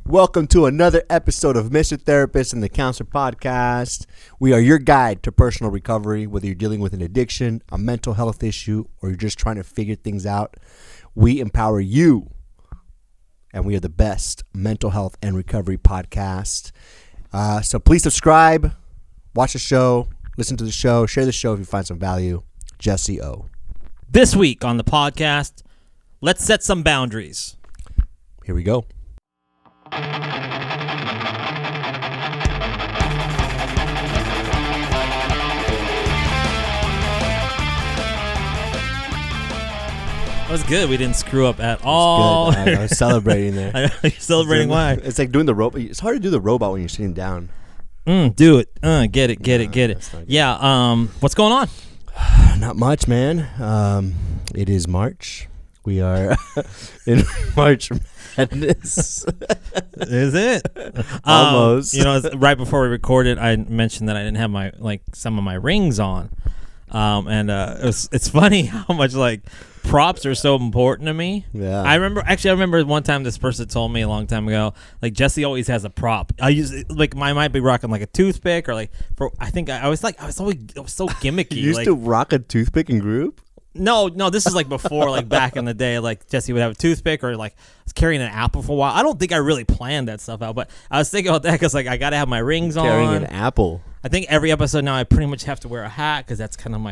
Welcome to another episode of Mr. Therapist and the Counselor Podcast. We are your guide to personal recovery, whether you're dealing with an addiction, a mental health issue, or you're just trying to figure things out. We empower you, and we are the best mental health and recovery podcast. So please subscribe, watch the show, listen to the show, share the show if you find some value. Jesse O. This week on the podcast, let's set some boundaries. Here we go. That was good. We didn't screw up at all. I was celebrating there. I know, you're celebrating why? It's like doing the robot. It's hard to do the robot when you're sitting down. Do it. Get it. Yeah. What's going on? Not much, man. It is March. We are in March Madness. Is it? Almost. Right before we recorded, I mentioned that I didn't have some of my rings on. It's funny how much props are so important to me. Yeah. I remember one time this person told me a long time ago, Jesse always has a prop. I use I might be rocking a toothpick or I was so gimmicky. You used to rock a toothpick in group? No, this is before back in the day, Jesse would have a toothpick or was carrying an apple for a while. I don't think I really planned that stuff out, but I was thinking about that because I got to have my rings on. Carrying an apple. I think every episode now I pretty much have to wear a hat because that's kind of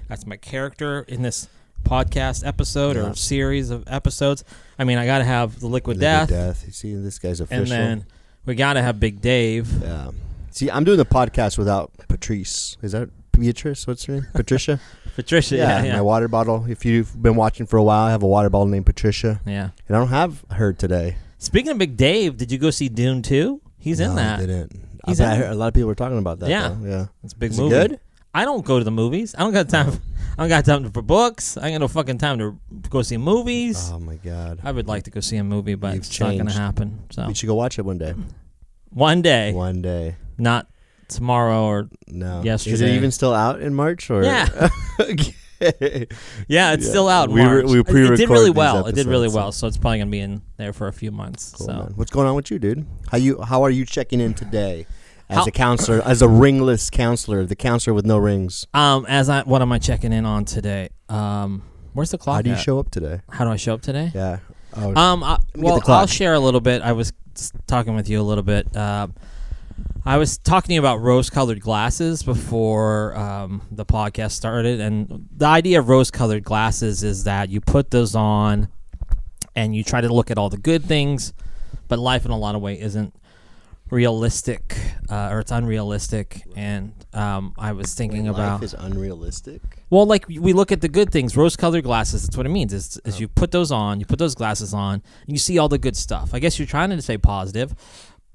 that's my character in this podcast episode or series of episodes. I mean, I got to have the liquid death. You see, this guy's official. And then we got to have Big Dave. Yeah. See, I'm doing the podcast without Patrice. Is that Beatrice? What's her name? Patricia? Patricia, yeah. My water bottle. If you've been watching for a while, I have a water bottle named Patricia. Yeah. And I don't have her today. Speaking of Big Dave, did you go see Dune 2? He's in that. I didn't. I heard a lot of people were talking about that. Yeah. Though. Yeah. It's a big Is movie. It good? I don't go to the movies. I don't got time. I don't got time for books. I ain't got no fucking time to go see movies. Oh my God. I would like to go see a movie, but it's not going to happen. So we should go watch it one day. One day. Not tomorrow or yesterday. Is it even still out in March? Or? Yeah. Okay. Yeah, it's still out in March. We it did really well. Episodes, it did really well, so it's probably going to be in there for a few months. Cool, so man. What's going on with you, dude? How are you checking in today? As a counselor, as a ringless counselor, the counselor with no rings. What am I checking in on today? Where's the clock? How do you show up today? How do I show up today? Yeah. I'll share a little bit. I was talking with you a little bit. I was talking to you about rose-colored glasses before the podcast started, and the idea of rose-colored glasses is that you put those on and you try to look at all the good things, but life in a lot of ways isn't realistic, or it's unrealistic. And I was thinking about life is unrealistic. Well, we look at the good things, rose-colored glasses. That's what it means. Is you put those on, you put those glasses on, and you see all the good stuff. I guess you're trying to stay positive,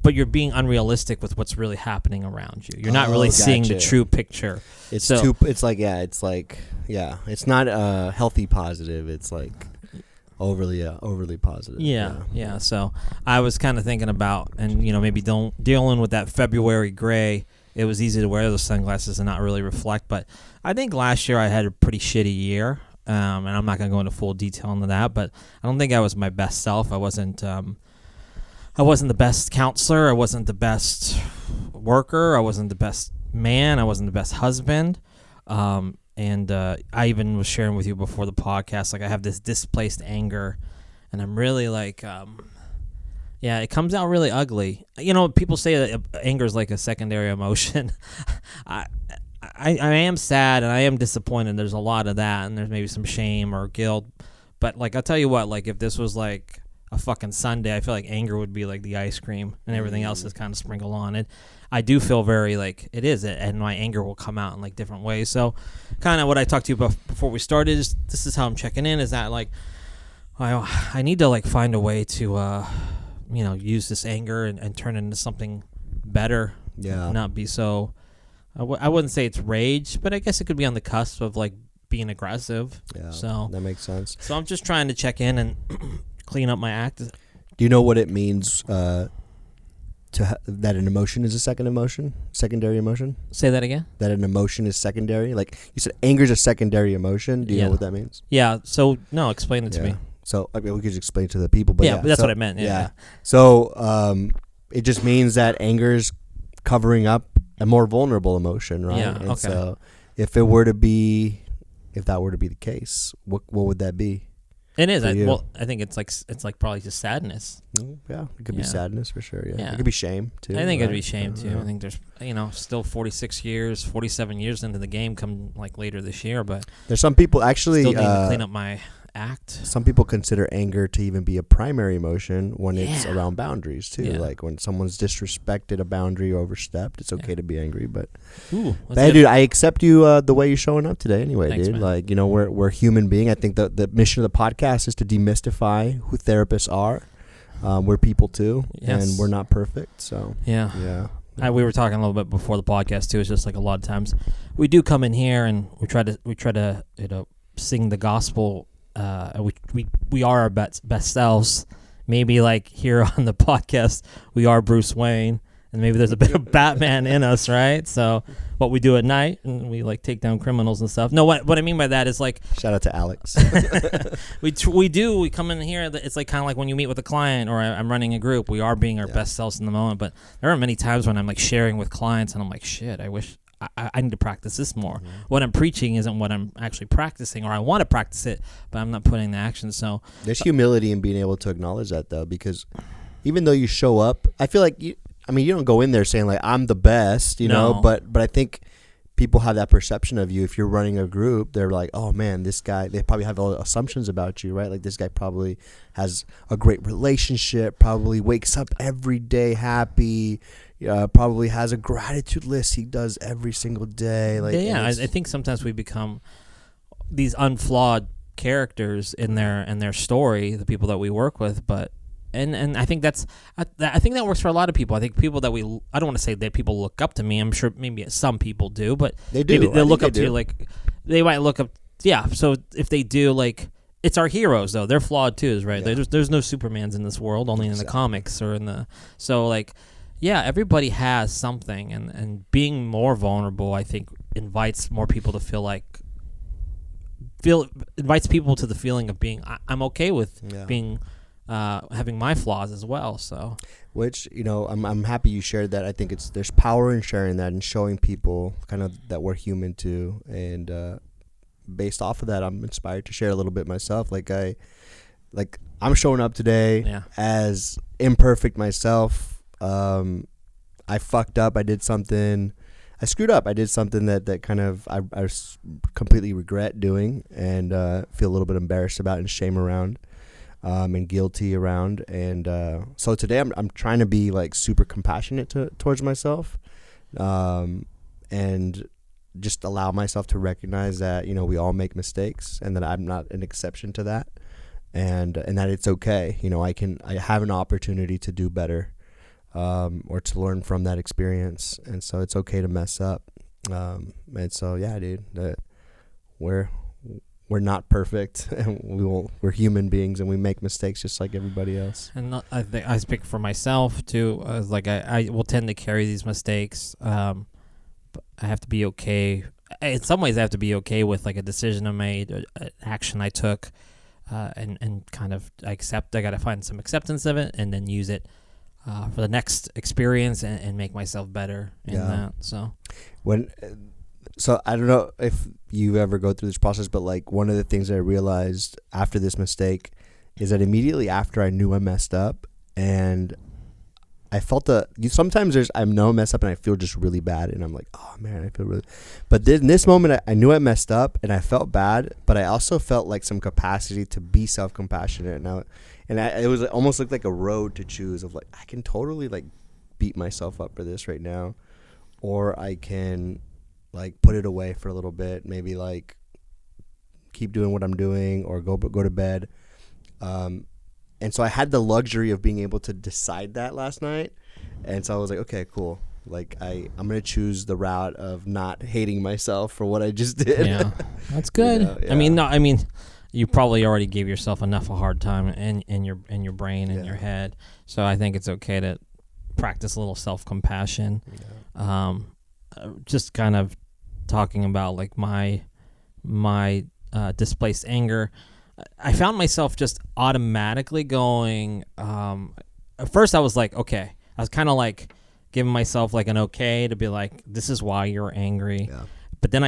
but you're being unrealistic with what's really happening around you. You're not really seeing the true picture. It's not a healthy positive. It's overly positive. Yeah. So I was kind of thinking about, and maybe dealing with that February gray. It was easy to wear those sunglasses and not really reflect. But I think last year I had a pretty shitty year, and I'm not going to go into full detail into that. But I don't think I was my best self. I wasn't the best counselor. I wasn't the best worker. I wasn't the best man. I wasn't the best husband. And I even was sharing with you before the podcast, I have this displaced anger, and I'm really it comes out really ugly. People say that anger is like a secondary emotion. I am sad and I am disappointed. There's a lot of that, and there's maybe some shame or guilt. But I'll tell you what, if this was a fucking Sunday, I feel like anger would be like the ice cream and everything else is kind of sprinkled on it. I do feel very it is it, and my anger will come out in different ways. So kind of what I talked to you about before we started is this is how I'm checking in, is that I need to find a way to use this anger and turn it into something better. Yeah. Not be so I wouldn't say it's rage, but I guess it could be on the cusp of being aggressive. Yeah. So that makes sense. So I'm just trying to check in and clean up my act. Do you know what it means that an emotion is a secondary emotion? Say that again? That an emotion is secondary? You said anger is a secondary emotion. Do you know what that means? Yeah. So, no, explain it to me. So I mean, we could just explain to the people, but but that's what I meant. Yeah. So it just means that anger is covering up a more vulnerable emotion, right? Yeah. And Okay. so if that were to be the case, what would that be? It is. For you? I think it's like probably just sadness. Yeah, it could be sadness for sure. Yeah. Yeah. It could be shame too. I think right? it'd be shame too. Yeah. I think there's still 47 years into the game, come like later this year, but There's some people actually still need to clean up my act. Some people consider anger to even be a primary emotion when it's around boundaries too. Yeah. Like when someone's disrespected a boundary or overstepped, it's okay to be angry. But Hey, dude, I accept you the way you're showing up today. Anyway, Thanks, dude, man. like we're human being. I think the mission of the podcast is to demystify who therapists are. We're people too, and we're not perfect. So yeah. We were talking a little bit before the podcast too. It's just like a lot of times we do come in here and we try to sing the gospel. We are our best selves. Maybe like here on the podcast we are Bruce Wayne, and maybe there's a bit of Batman in us, right? So what we do at night, and we like take down criminals and stuff. No, what I mean by that is like, shout out to Alex. we come in here. It's like kind of like when you meet with a client, or I'm running a group. We are being our best selves in the moment. But there are many times when I'm like sharing with clients, and I'm like, shit, I wish I need to practice this more. Mm-hmm. What I'm preaching isn't what I'm actually practicing, or I want to practice it, but I'm not putting the action. So there's humility in being able to acknowledge that, though, because even though you show up, I feel like you don't go in there saying like I'm the best, you know, but I think people have that perception of you. If you're running a group, they're like, oh man, this guy, they probably have all assumptions about you, right? Like this guy probably has a great relationship, probably wakes up every day happy, probably has a gratitude list he does every single day. Like, I think sometimes we become these unflawed characters in their story, the people that we work with, but and I think I think that works for a lot of people. I think people that I don't want to say that people look up to me. I'm sure maybe some people do, but they do. Maybe they'll look up to you, like they might look up. Yeah, so if they do, like, it's our heroes though. They're flawed too, right? Yeah. There's no Supermans in this world, only in the comics or in the everybody has something, and being more vulnerable, I think, invites more people to invites people to the feeling of being I'm okay with being having my flaws as well. So, which I'm happy you shared that. I think there's power in sharing that and showing people kind of that we're human too, and based off of that, I'm inspired to share a little bit myself. I'm showing up today as imperfect myself. I fucked up. I did something. I screwed up. I did something that kind of I completely regret doing, and feel a little bit embarrassed about and shame around, and guilty around. And so today I'm trying to be like super compassionate towards myself, and just allow myself to recognize that we all make mistakes, and that I'm not an exception to that, and that it's okay. I have an opportunity to do better. Or to learn from that experience, and so it's okay to mess up. And so dude, we're not perfect, and we're human beings, and we make mistakes just like everybody else. And I think I speak for myself too. I will tend to carry these mistakes. But I have to be okay. In some ways, I have to be okay with like a decision I made, an action I took, and kind of accept. I got to find some acceptance of it, and then use it for the next experience and make myself better in that. So I don't know if you ever go through this process, but like one of the things that I realized after this mistake is that immediately after I knew I messed up, and I felt sometimes I know I messed up and I feel just really bad, and I'm like, oh man, I feel really, but in this moment I knew I messed up and I felt bad, but I also felt like some capacity to be self-compassionate now. And it was almost like a road to choose of like, I can totally like beat myself up for this right now, or I can like put it away for a little bit, maybe like keep doing what I'm doing, or go to bed. And so I had the luxury of being able to decide that last night. And so I was like, okay, cool. Like I'm going to choose the route of not hating myself for what I just did. Yeah, that's good. I mean, you probably already gave yourself enough a hard time in your brain and your head. So I think it's okay to practice a little self-compassion. Yeah. Just kind of talking about like my displaced anger. I found myself just automatically going. At first, I was like, okay. I was kind of like giving myself like an okay to be like, this is why you're angry. Yeah. But then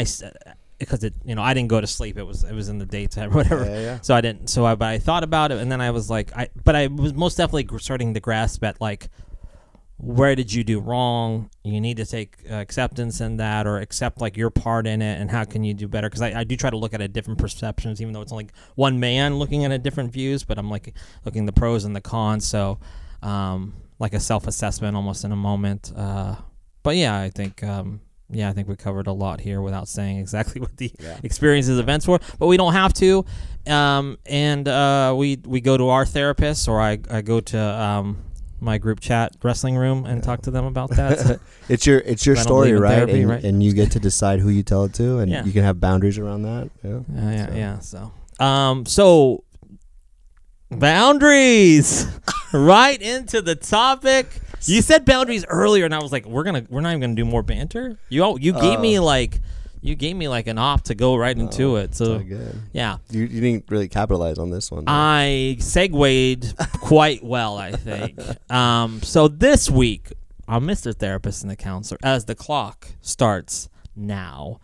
because it, I didn't go to sleep. It was in the daytime or whatever. Yeah. So I didn't. But I thought about it, and then I was like, I was most definitely starting to grasp at like, where did you do wrong? You need to take acceptance in that, or accept like your part in it, and how can you do better? Because I do try to look at it different perceptions, even though it's only one man looking at it different views. But I'm like looking the pros and the cons. So, like a self-assessment almost in a moment. But yeah, I think we covered a lot here without saying exactly what the experiences, events were. But we don't have to. We go to our therapist, or I go to my group chat wrestling room and talk to them about that. So it's your story, right? Therapy, and, right? And you get to decide who you tell it to, and you can have boundaries around that. Yeah. So boundaries. Right into the topic. You said boundaries earlier, and I was like, we're not even gonna do more banter. You gave me like an op to go right into it. So good. Yeah, you didn't really capitalize on this one, though. I segued quite well, I think. So this week on Mr. Therapist and the Counselor, as the clock starts now,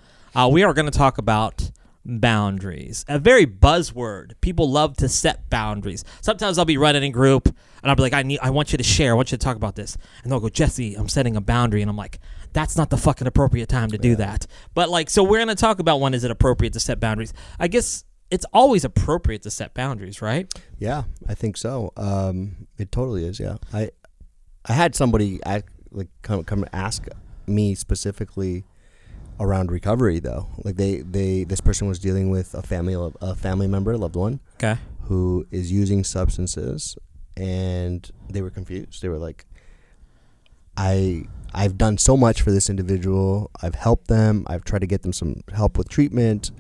we are going to talk about boundaries. A very buzzword. People love to set boundaries. Sometimes I'll be running in group and I'll be like, I want you to share. I want you to talk about this. And they'll go, Jesse, I'm setting a boundary. And I'm like, that's not the fucking appropriate time to do that. But like, so we're going to talk about when is it appropriate to set boundaries. I guess it's always appropriate to set boundaries, right? Yeah, I think so. It totally is. Yeah. I had somebody come ask me specifically around recovery, though. Like this person was dealing with a family member, a loved one, who is using substances, and they were confused. They were like, I've done so much for this individual. I've helped them. I've tried to get them some help with treatment.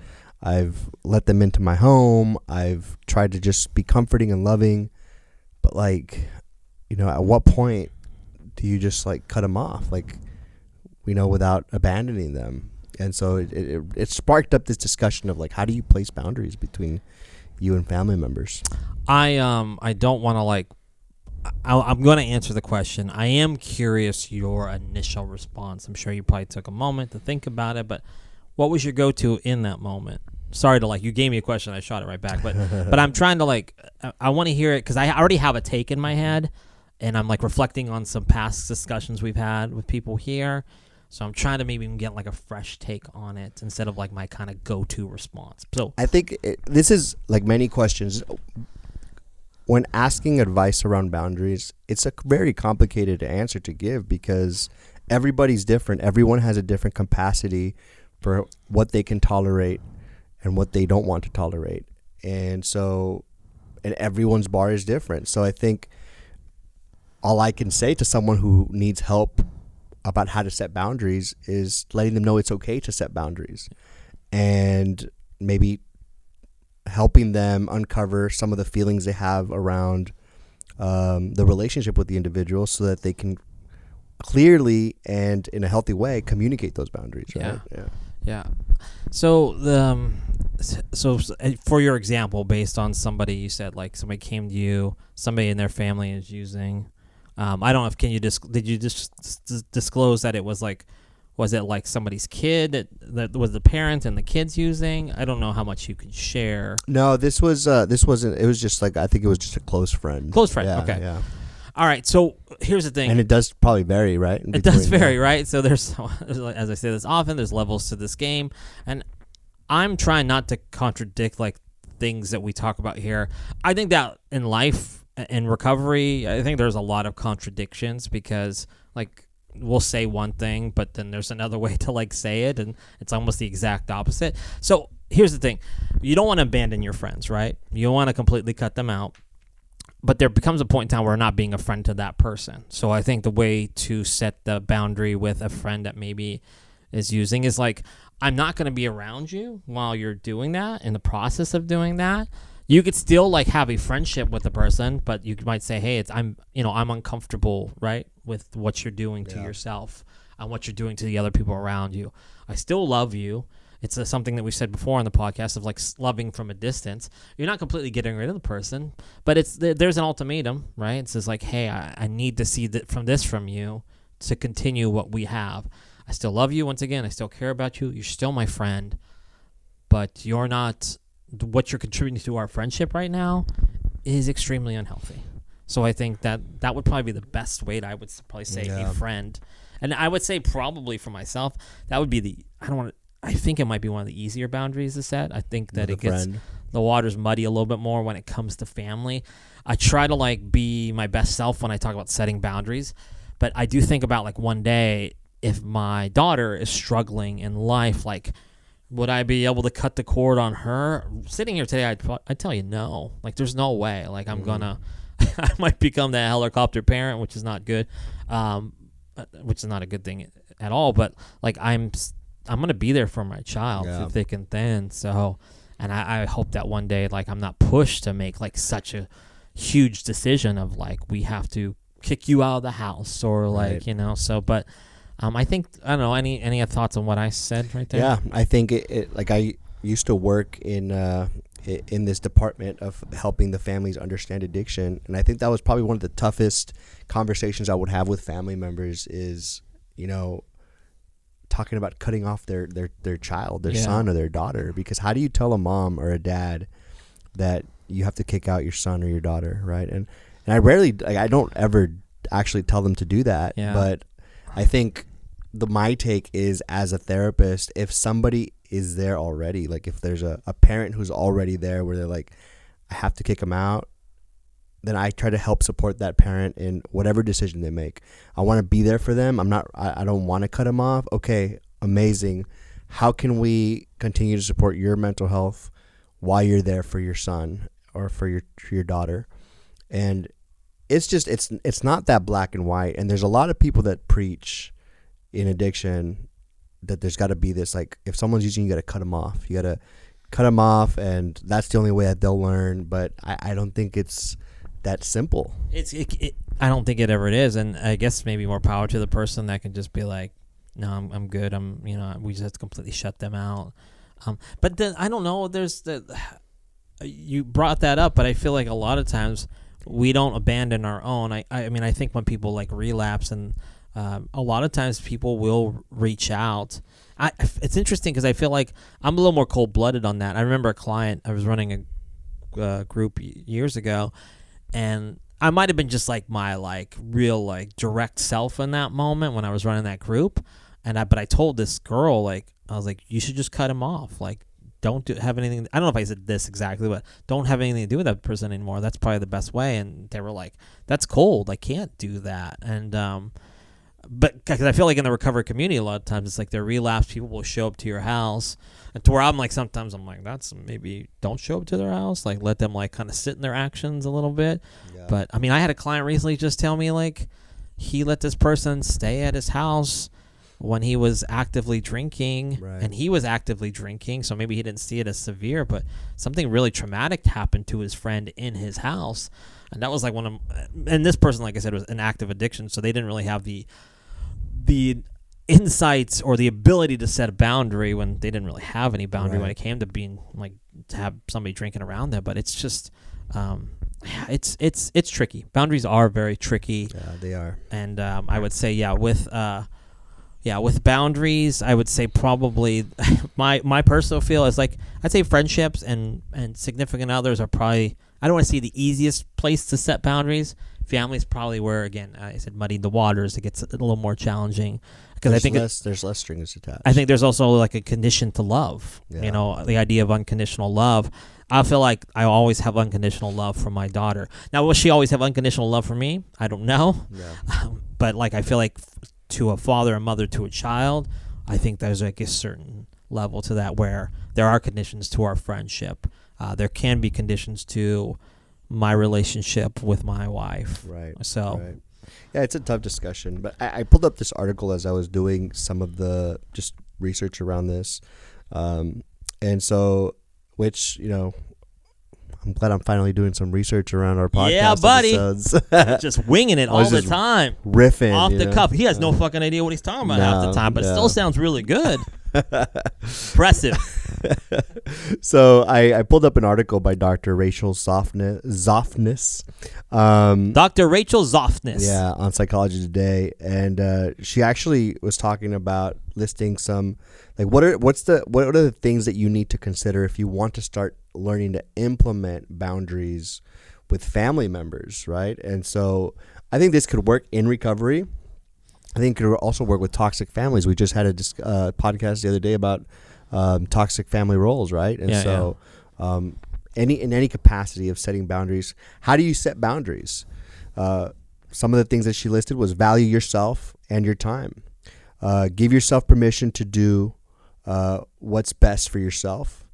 I've let them into my home. I've tried to just be comforting and loving. But like, at what point do you just like cut them off? Like, without abandoning them. And so it sparked up this discussion of like, how do you place boundaries between you and family members? I don't want to like, I'm going to answer the question. I am curious your initial response. I'm sure you probably took a moment to think about it, but what was your go-to in that moment? Sorry to like, you gave me a question, I shot it right back, but I'm trying to like, I want to hear it because I already have a take in my head, and I'm like reflecting on some past discussions we've had with people here. So I'm trying to maybe even get like a fresh take on it instead of like my kind of go-to response. So I think this is like many questions. When asking advice around boundaries, it's a very complicated answer to give because everybody's different. Everyone has a different capacity for what they can tolerate and what they don't want to tolerate. And everyone's bar is different. So I think all I can say to someone who needs help about how to set boundaries is letting them know it's okay to set boundaries, and maybe helping them uncover some of the feelings they have around the relationship with the individual so that they can clearly and in a healthy way communicate those boundaries, right? Yeah. So so for your example, based on somebody, you said like somebody came to you, somebody in their family is using, I don't know if did you just disclose that it was like, was it like somebody's kid that was the parent and the kid's using? I don't know how much you could share. No, this wasn't. It was just like, I think it was just a close friend. Close friend. Yeah, okay. Yeah. All right. So here's the thing. And it does probably vary, right? It does vary, right? So there's, as I say this often, there's levels to this game, and I'm trying not to contradict like things that we talk about here. I think that in life, in recovery, I think there's a lot of contradictions because like we'll say one thing, but then there's another way to like say it, and it's almost the exact opposite. So here's the thing. You don't want to abandon your friends, right? You don't want to completely cut them out, but there becomes a point in time where we're not being a friend to that person. So I think the way to set the boundary with a friend that maybe is using is like, I'm not going to be around you while you're doing that. In the process of doing that, you could still like have a friendship with the person, but you might say, hey, I'm uncomfortable, right, with what you're doing to yourself and what you're doing to the other people around you. I still love you, It's something that we said before on the podcast of like loving from a distance. You're not completely getting rid of the person, but there's an ultimatum, right? It says like, hey, I need to see from you to continue what we have. I still love you. Once again, I still care about you. You're still my friend, but you're not. What you're contributing to our friendship right now is extremely unhealthy. So I think that would probably be the best way I would probably say a friend. And I would say probably for myself, that would be I think it might be one of the easier boundaries to set. I think that the water's muddy a little bit more when it comes to family. I try to like be my best self when I talk about setting boundaries, but I do think about like one day if my daughter is struggling in life, like would I be able to cut the cord on her? Sitting here today, I'd tell you no. Like there's no way. Like I'm gonna, I might become that helicopter parent, which is not good, which is not a good thing at all. But like I'm gonna be there for my child through thick and thin. So, and I hope that one day, like I'm not pushed to make like such a huge decision of like we have to kick you out of the house or like So, but I think I don't know any thoughts on what I said right there. Yeah, I think it like I used to work in this department of helping the families understand addiction, and I think that was probably one of the toughest conversations I would have with family members is talking about cutting off their child, their son or their daughter, because how do you tell a mom or a dad that you have to kick out your son or your daughter, right? And I rarely, like, I don't ever actually tell them to do that, but I think my take is, as a therapist, if somebody is there already, like if there's a parent who's already there where they're like, I have to kick them out, then I try to help support that parent in whatever decision they make. I want to be there for them. I don't want to cut them off. Okay, amazing. How can we continue to support your mental health while you're there for your son or for your daughter? And it's just, it's not that black and white. And there's a lot of people that preach in addiction that there's got to be this, like, if someone's using you, got to cut them off. You got to cut them off, and that's the only way that they'll learn. But I don't think it's that simple. I don't think it ever is. And I guess maybe more power to the person that can just be like, no, I'm good. We just have to completely shut them out. But then I don't know. You brought that up, but I feel like a lot of times we don't abandon our own. I mean, I think when people like relapse, and a lot of times people will reach out. It's interesting because I feel like I'm a little more cold-blooded on that. I remember a client, I was running a group years ago, and I might have been just like my like real like direct self in that moment when I was running that group. But I told this girl, like, I was like, you should just cut him off. Like, don't have anything. I don't know if I said this exactly, but don't have anything to do with that person anymore. That's probably the best way. And they were like, that's cold. I can't do that. And, but because I feel like in the recovery community, a lot of times it's like they're relapsed. People will show up to your house, and to where I'm like, sometimes I'm like, that's maybe don't show up to their house. Like, let them like kind of sit in their actions a little bit. Yeah. But I mean, I had a client recently just tell me like he let this person stay at his house when he was actively drinking, and he was actively drinking. So maybe he didn't see it as severe, but something really traumatic happened to his friend in his house. And that was like and this person, like I said, was an active addiction. So they didn't really have the insights or the ability to set a boundary when they didn't really have any boundary when it came to being like to have somebody drinking around them. But it's just it's tricky. Boundaries are very tricky. Yeah, they are. And I would say with boundaries, I would say probably my personal feel is like I'd say friendships and significant others are probably, I don't want to say the easiest place to set boundaries. Family is probably where, again, I said muddied the waters. It gets a little more challenging because I think there's less strings attached. I think there's also like a condition to love. Yeah. The idea of unconditional love. I feel like I always have unconditional love for my daughter. Now, will she always have unconditional love for me? I don't know. Yeah. But like I feel like to a father and mother to a child, I think there's like a certain level to that where there are conditions to our friendship. There can be conditions to my relationship with my wife. Right. So, yeah, it's a tough discussion. But I pulled up this article as I was doing some of the just research around this, and so which I'm glad I'm finally doing some research around our podcast. Yeah, buddy. Episodes. Just winging it all the time. Riffing. Off the cuff. He has no fucking idea what he's talking about half the time, but it still sounds really good. Impressive. So I pulled up an article by Dr. Rachel Zoffness. Dr. Rachel Zoffness. Yeah, on Psychology Today, and she actually was talking about listing some, like, what are the things that you need to consider if you want to start learning to implement boundaries with family members, right? And so I think this could work in recovery. I think it could also work with toxic families. We just had a podcast the other day about toxic family roles, right? And in any capacity of setting boundaries, how do you set boundaries? Some of the things that she listed was value yourself and your time. Give yourself permission to do what's best for yourself.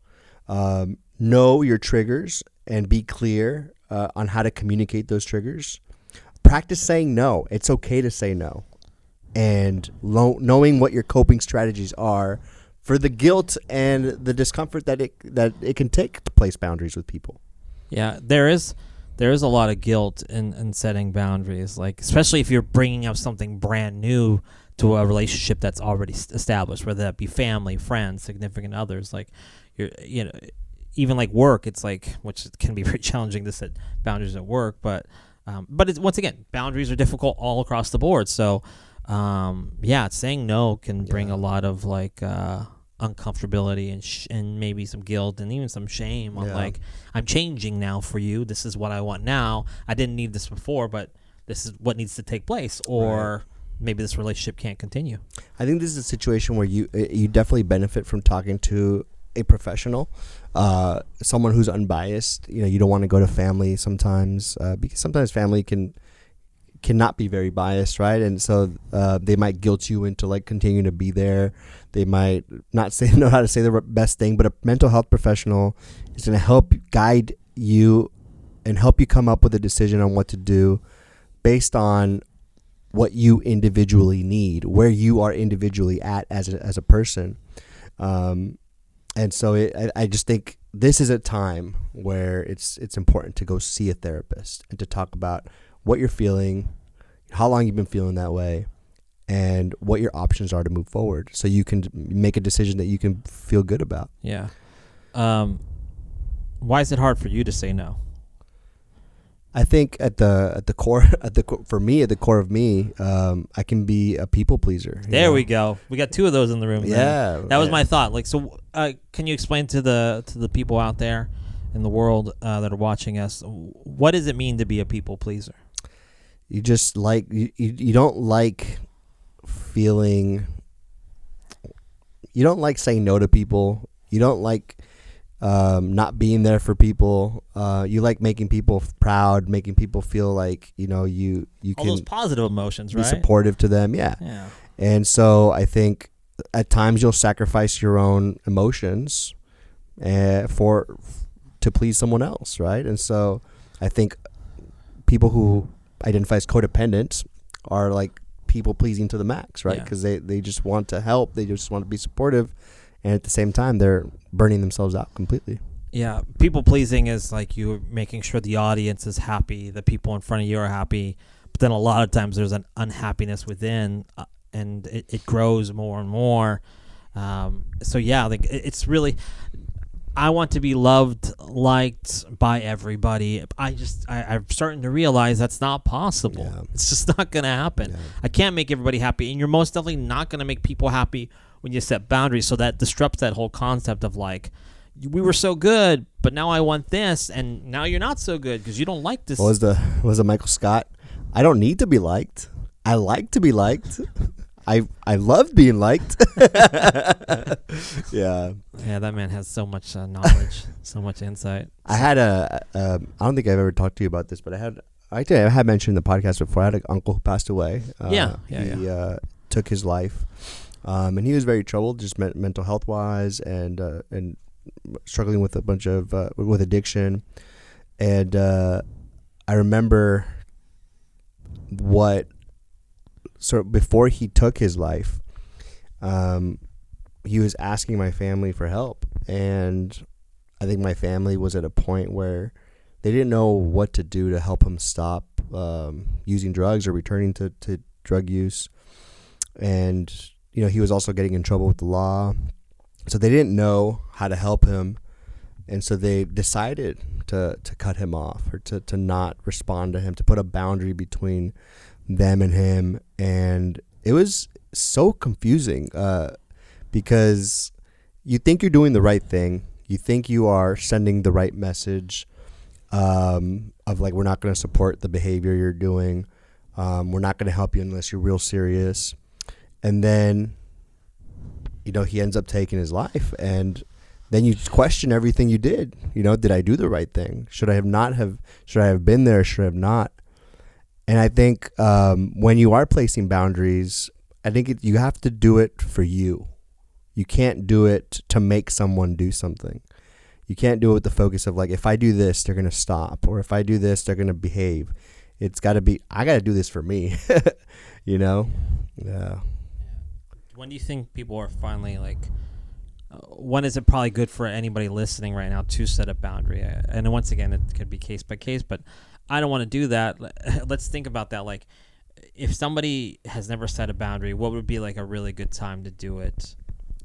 Know your triggers and be clear on how to communicate those triggers. Practice saying no. It's okay to say no. And knowing what your coping strategies are for the guilt and the discomfort that it can take to place boundaries with people. Yeah, there is a lot of guilt in setting boundaries, like especially if you're bringing up something brand new to a relationship that's already established, whether that be family, friends, significant others. Like even like work, it's like, which can be very challenging to set boundaries at work, but it's, once again, boundaries are difficult all across the board. So saying no can bring a lot of like uncomfortability and maybe some guilt and even some shame on like, I'm changing now for you. This is what I want now. I didn't need this before, but this is what needs to take place, or maybe this relationship can't continue. I think this is a situation where you definitely benefit from talking to a professional, someone who's unbiased. You don't want to go to family sometimes because sometimes family cannot be very biased, right? And so they might guilt you into like continuing to be there. They might not know how to say the best thing, but a mental health professional is going to help guide you and help you come up with a decision on what to do based on what you individually need, where you are individually at as a person. And so I just think this is a time where it's important to go see a therapist and to talk about what you're feeling, how long you've been feeling that way, and what your options are to move forward, so you can make a decision that you can feel good about. Yeah. Why is it hard for you to say no? I think at the core of me, I can be a people pleaser. There we go. We got two of those in the room. Yeah, that was my thought. Like, so, can you explain to the people out there in the world that are watching us, what does it mean to be a people pleaser? You just like you don't like feeling. You don't like saying no to people. You don't like not being there for people. You like making people proud, making people feel like you all can those positive emotions, be right? supportive to them. Yeah. And so I think at times you'll sacrifice your own emotions to please someone else, right? And so I think people who identify as codependent are like people pleasing to the max, right? Because they just want to help, they just want to be supportive, and at the same time they're burning themselves out completely. Yeah, people pleasing is like you making sure the audience is happy, the people in front of you are happy, but then a lot of times there's an unhappiness within, and it grows more and more. So yeah, like it's really, I want to be loved, liked by everybody. I'm starting to realize that's not possible. Yeah. It's just not going to happen. Yeah. I can't make everybody happy, and you're most definitely not going to make people happy when you set boundaries. So that disrupts that whole concept of like, we were so good, but now I want this, and now you're not so good because you don't like this. What was the Michael Scott? I don't need to be liked. I like to be liked. I love being liked. Yeah, that man has so much knowledge, so much insight. I had I don't think I've ever talked to you about this, but I had mentioned in the podcast before. I had an uncle who passed away. He took his life, and he was very troubled, just mental health wise, and struggling with a bunch of with addiction. And I remember So before he took his life, he was asking my family for help. And I think my family was at a point where they didn't know what to do to help him stop using drugs or returning to drug use. And he was also getting in trouble with the law. So they didn't know how to help him. And so they decided to cut him off, or to not respond to him, to put a boundary between them and him. And it was so confusing because you think you're doing the right thing. You think you are sending the right message of like, we're not going to support the behavior you're doing. We're not going to help you unless you're real serious. And then, he ends up taking his life. And then you question everything you did. Did I do the right thing? Should I have been there? Should I have not? And I think when you are placing boundaries, I think you have to do it for you. You can't do it to make someone do something. You can't do it with the focus of like, if I do this, they're going to stop. Or if I do this, they're going to behave. It's got to be, I got to do this for me, Yeah. When do you think people are finally like, when is it probably good for anybody listening right now to set a boundary? And once again, it could be case by case, but I don't want to do that. Let's think about that. Like, if somebody has never set a boundary, what would be like a really good time to do it?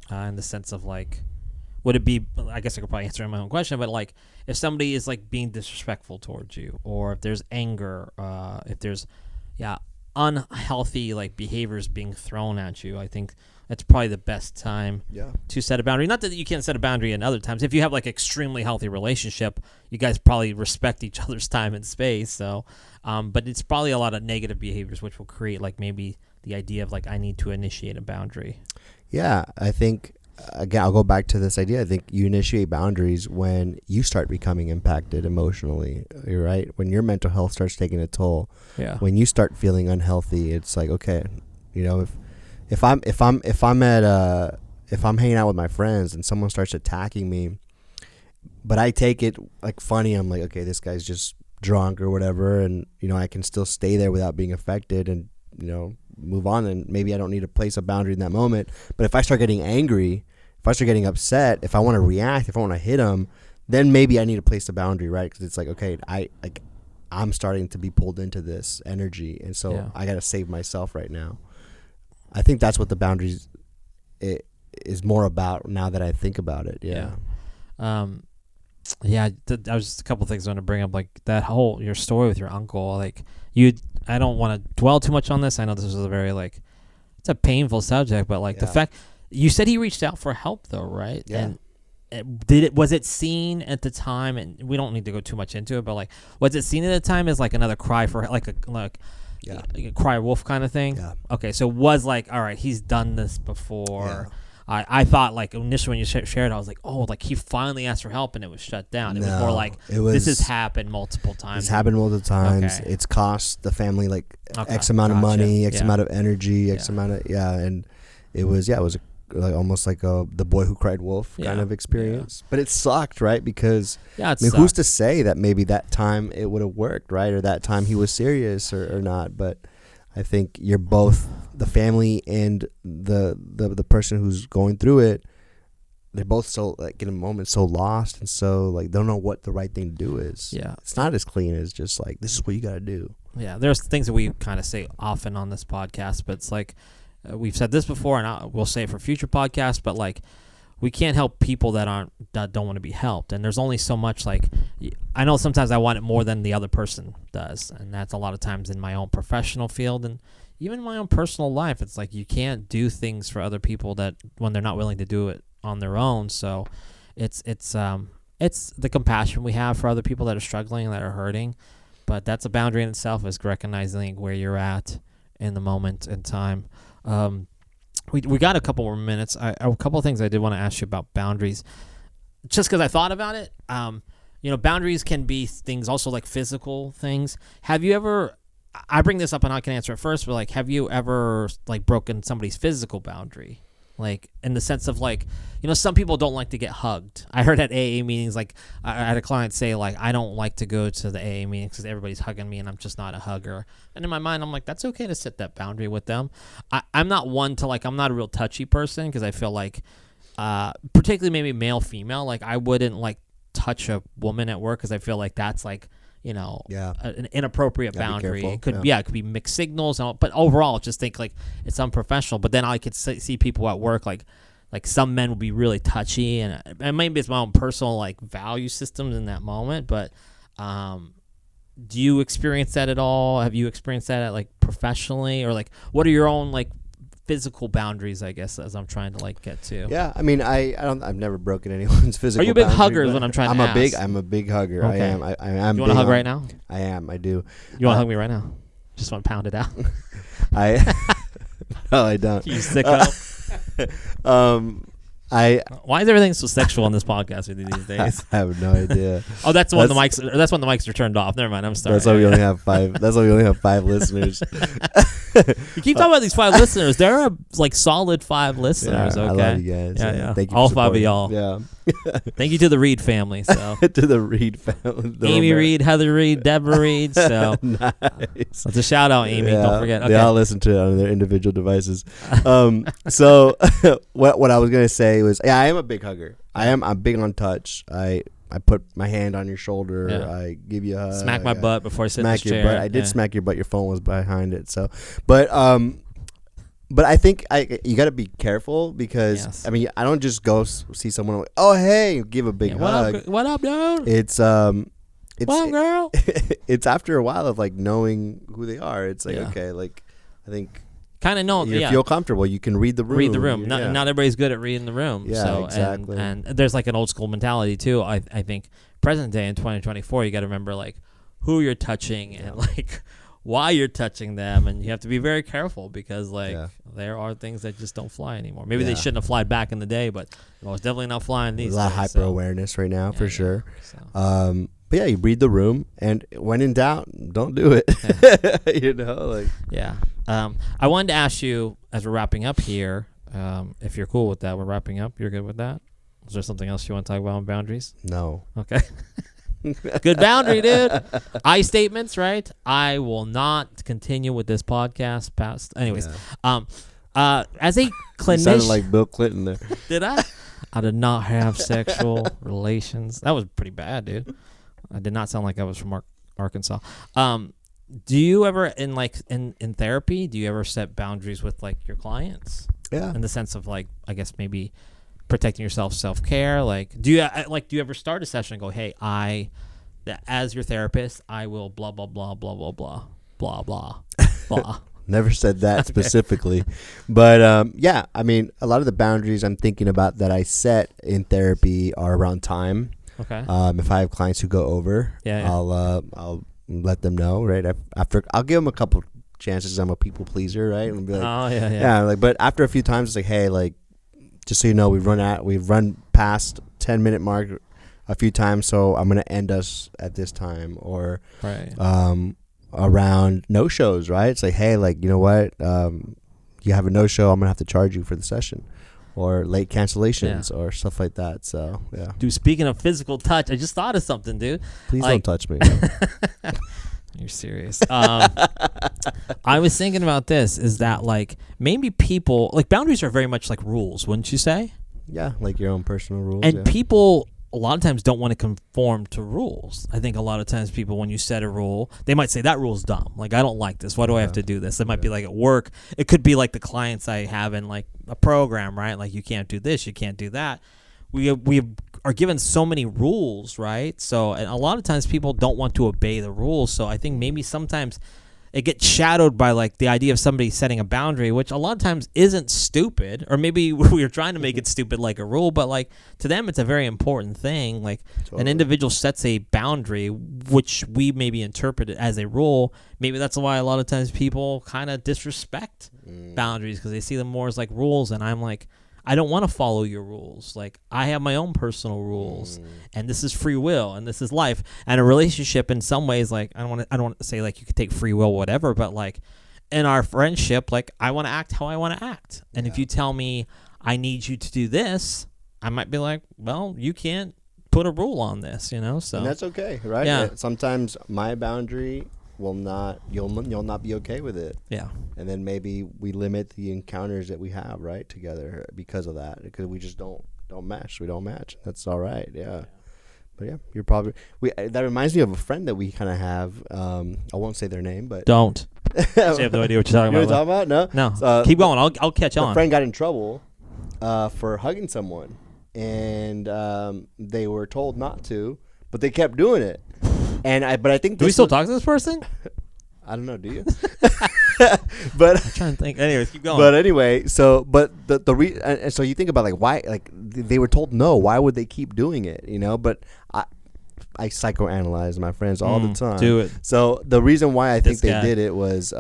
In the sense of like, would it be, I guess I could probably answer my own question, but like, if somebody is like being disrespectful towards you, or if there's anger, if there's, unhealthy like behaviors being thrown at you, I think that's probably the best time to set a boundary. Not that you can't set a boundary in other times. If you have like extremely healthy relationship, you guys probably respect each other's time and space. So, but it's probably a lot of negative behaviors which will create like maybe the idea of like, I need to initiate a boundary. Yeah, I think, again, I'll go back to this idea. I think you initiate boundaries when you start becoming impacted emotionally. You're right. When your mental health starts taking a toll. Yeah. When you start feeling unhealthy, it's like, okay, if I'm hanging out with my friends and someone starts attacking me, but I take it like funny, I'm like, okay, this guy's just drunk or whatever, and I can still stay there without being affected, and move on, and maybe I don't need to place a boundary in that moment. But if I start getting angry, if I start getting upset, if I want to react, if I want to hit him, then maybe I need to place a boundary, right? Because it's like, okay, I'm starting to be pulled into this energy, and so I got to save myself right now. I think that's what the boundaries is more about now that I think about it. That was just a couple things I want to bring up, like that whole your story with your uncle. Like I don't want to dwell too much on this. I know this is a very like, it's a painful subject, but like the fact you said he reached out for help though, right? Yeah. And was it seen at the time? And we don't need to go too much into it, but like, was it seen at the time as like another cry for like a cry wolf kind of thing? Yeah. Okay, so it was like, all right, he's done this before. Yeah. I thought like initially when you shared, I was like, oh, like he finally asked for help and it was shut down. It was more like this has happened multiple times. It's happened multiple times. Okay. It's cost the family like X amount of money, X amount of energy, X amount of and it was like almost like the boy who cried wolf kind of experience. But it sucked, right? Because who's to say that maybe that time it would have worked, right? Or that time he was serious or not. But I think you're both, the family and the person who's going through it, they're both so like in a moment so lost and so like don't know what the right thing to do is. Yeah. It's not as clean as just like, this is what you got to do. Yeah. There's things that we kind of say often on this podcast, but it's like, we've said this before and we'll say it for future podcasts, but like, we can't help people that don't want to be helped. And there's only so much, like, I know sometimes I want it more than the other person does. And that's a lot of times in my own professional field and even my own personal life. It's like, you can't do things for other people that when they're not willing to do it on their own. So it's the compassion we have for other people that are struggling and that are hurting. But that's a boundary in itself, is recognizing where you're at in the moment in time. We got a couple more minutes. A couple of things I did want to ask you about boundaries, just because I thought about it. Boundaries can be things also like physical things. Have you ever? I bring this up and I can answer it first. But like, have you ever like broken somebody's physical boundary? Like in the sense of like, some people don't like to get hugged. I heard at AA meetings, like I had a client say like, I don't like to go to the AA meetings because everybody's hugging me and I'm just not a hugger. And in my mind, I'm like, that's okay to set that boundary with them. I'm not one to like, I'm not a real touchy person because I feel like, particularly maybe male, female, like I wouldn't like touch a woman at work because I feel like that's like, an inappropriate boundary. It could it could be mixed signals, but overall, just think like it's unprofessional. But then I could see people at work like some men will be really touchy, and maybe it's my own personal like value systems in that moment. But do you experience that at all? Have you experienced that like professionally, or like what are your own like physical boundaries, I guess, as I'm trying to like get to? Yeah, I mean, I've never broken anyone's physical. Are you a big hugger? Is what I'm trying to ask. I'm a big hugger. Okay. I am. I am. You want to hug right now? I am. I do. You want to hug me right now? Just want to pound it out. No, I don't. You sicko. Why is everything so sexual on this podcast with you these days? I have no idea. Oh, that's when the mics are turned off. Never mind. I'm sorry. That's why we only have 5. That's why we only have 5 listeners. You keep talking about these 5 listeners. There are like solid 5 listeners. Yeah, okay. I love you guys. Yeah. Thank you. All 5 of y'all. Yeah. Thank you to the Reed family. So to the Reed family. Amy Reed, Heather Reed, Deborah Reed. So nice. That's a shout out, Amy. Yeah, Don't forget. Okay. They all listen to it on their individual devices. So what I was gonna say was, I am a big hugger. I'm big on touch. I put my hand on your shoulder. Yeah. I give you a hug. Smack my butt before I sit in this chair. Smack your butt. I did smack your butt. Your phone was behind it. So, but I think you got to be careful because I mean I don't just go see someone like, oh hey, give a big hug. What up, dude? It's what up, girl? It's after a while of like knowing who they are. It's like okay, like I think. Kind of know. You feel comfortable. You can read the room. Read the room. Not everybody's good at reading the room. Yeah, so, exactly. And there's like an old school mentality too. I think present day in 2024, you got to remember like who you're touching and like why you're touching them, and you have to be very careful because like there are things that just don't fly anymore. Maybe they shouldn't have flied back in the day, but it's definitely not flying these days. There's a lot of hyper awareness right now for sure. So. But yeah, you read the room, and when in doubt, don't do it. I wanted to ask you as we're wrapping up here, if you're cool with that. We're wrapping up. You're good with that? Is there something else you want to talk about on boundaries? No. Okay. Good boundary, dude. I statements, right? I will not continue with this podcast past. Anyways, as a clinician, you sounded like Bill Clinton there. Did I? I did not have sexual relations. That was pretty bad, dude. I did not sound like I was from Arkansas. Do you ever in therapy? Do you ever set boundaries with like your clients? Yeah. In the sense of like, I guess maybe protecting yourself, self-care. Like, do you ever start a session and go, hey, as your therapist, I will blah blah blah blah blah blah blah blah blah. Never said that specifically, but I mean, a lot of the boundaries I'm thinking about that I set in therapy are around time. Okay. If I have clients who go over, I'll let them know, right? After I'll give them a couple chances. I'm a people pleaser, right? And be like, but after a few times, it's like, hey, like, just so you know, we've run past 10-minute mark a few times, so I'm gonna end us at this time, or around no shows, right? It's like, hey, like, you know what? You have a no show, I'm gonna have to charge you for the session. Or late cancellations or stuff like that. So, yeah. Dude, speaking of physical touch, I just thought of something, dude. Please don't touch me. You're serious. I was thinking about this, is that, like, maybe people, like, boundaries are very much like rules, wouldn't you say? Yeah, like your own personal rules. And people, a lot of times, don't want to conform to rules. I think a lot of times people, when you set a rule, they might say, that rule's dumb. Like, I don't like this. Why do I have to do this? It might be like at work. It could be like the clients I have in, like, a program, right? Like, you can't do this, you can't do that. We are given so many rules, right? So, and a lot of times people don't want to obey the rules. So I think maybe sometimes it gets shadowed by like the idea of somebody setting a boundary, which a lot of times isn't stupid, or maybe we're trying to make it stupid like a rule, but like to them it's a very important thing. Like an individual sets a boundary, which we maybe interpret it as a rule. Maybe that's why a lot of times people kind of disrespect boundaries, because they see them more as like rules, and I'm like, I don't want to follow your rules. Like, I have my own personal rules, and this is free will, and this is life. And a relationship, in some ways, like, I don't want to say like you could take free will, whatever, but like in our friendship, like, I want to act how I want to act. And if you tell me I need you to do this, I might be like, well, you can't put a rule on this, you know? So, and that's okay, right? Yeah. Sometimes my boundary will not, you'll not be okay with it. Yeah. And then maybe we limit the encounters that we have, right, together because of that, because we just don't mesh. We don't match. That's all right. Yeah. But yeah, you're probably that reminds me of a friend that we kind of have. I won't say their name, but Don't. I have no idea what you're talking you know about. what I'm talking about? No. Keep going. I'll catch on. A friend got in trouble for hugging someone, and they were told not to, but they kept doing it. But I think do we still talk to this person? I don't know. Do you? But I'm trying to think. Anyways, keep going. But anyway, so so you think about like why they were told no. Why would they keep doing it? You know. But I psychoanalyze my friends all the time. Do it. So the reason why I think they did it was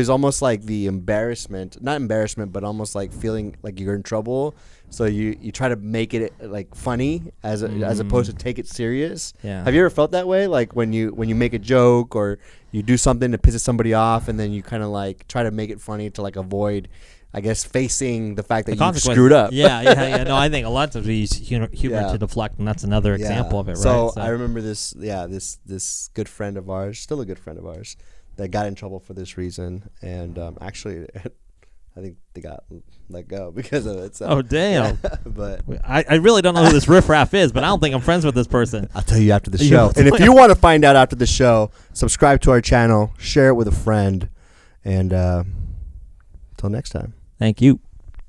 almost like the not embarrassment, but almost like feeling like you're in trouble. So you try to make it like funny as opposed to take it serious. Yeah. Have you ever felt that way? Like when you make a joke or you do something that pisses somebody off, and then you kind of like try to make it funny to like avoid, I guess, facing the fact that you screwed up. Yeah. No, I think a lot of times we use humor to deflect, and that's another example of it, right? So I remember this good friend of ours, still a good friend of ours, that got in trouble for this reason, and actually, I think they got let go because of it. So. Oh, damn. But I really don't know who this riffraff is, but I don't think I'm friends with this person. I'll tell you after the show. And if you want to find out after the show, subscribe to our channel, share it with a friend, and until next time. Thank you.